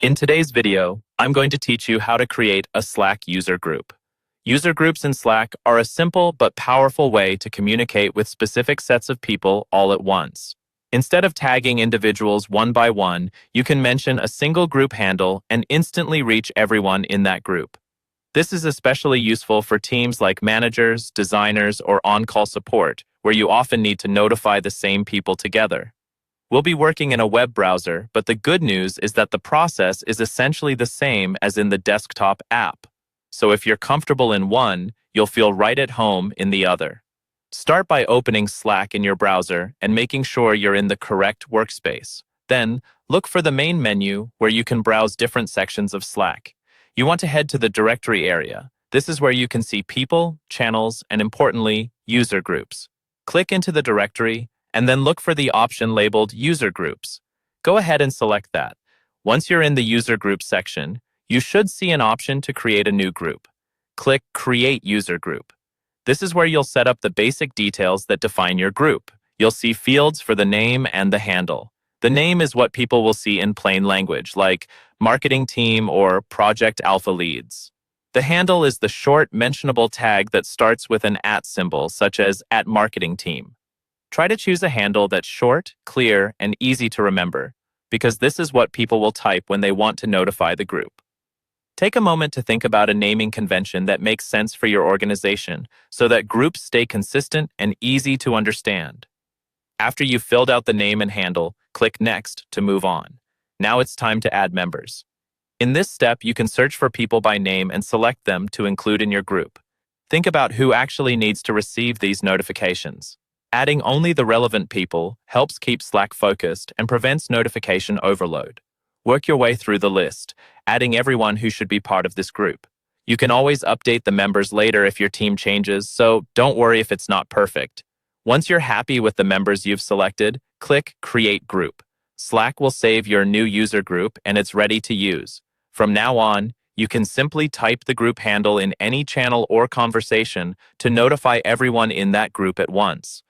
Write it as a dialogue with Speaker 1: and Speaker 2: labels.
Speaker 1: In today's video, I'm going to teach you how to create a Slack user group. User groups in Slack are a simple but powerful way to communicate with specific sets of people all at once. Instead of tagging individuals one by one, you can mention a single group handle and instantly reach everyone in that group. This is especially useful for teams like managers, designers, or on-call support, where you often need to notify the same people together. We'll be working in a web browser, but the good news is that the process is essentially the same as in the desktop app. So if you're comfortable in one, you'll feel right at home in the other. Start by opening Slack in your browser and making sure you're in the correct workspace. Then, look for the main menu where you can browse different sections of Slack. You want to head to the directory area. This is where you can see people, channels, and importantly, user groups. Click into the directory and then look for the option labeled User Groups. Go ahead and select that. Once you're in the User Groups section, you should see an option to create a new group. Click Create User Group. This is where you'll set up the basic details that define your group. You'll see fields for the name and the handle. The name is what people will see in plain language, like Marketing Team or Project Alpha Leads. The handle is the short, mentionable tag that starts with an @ symbol, such as @marketingteam. Try to choose a handle that's short, clear, and easy to remember, because this is what people will type when they want to notify the group. Take a moment to think about a naming convention that makes sense for your organization so that groups stay consistent and easy to understand. After you've filled out the name and handle, click Next to move on. Now it's time to add members. In this step, you can search for people by name and select them to include in your group. Think about who actually needs to receive these notifications. Adding only the relevant people helps keep Slack focused and prevents notification overload. Work your way through the list, adding everyone who should be part of this group. You can always update the members later if your team changes, so don't worry if it's not perfect. Once you're happy with the members you've selected, click Create Group. Slack will save your new user group and it's ready to use. From now on, you can simply type the group handle in any channel or conversation to notify everyone in that group at once.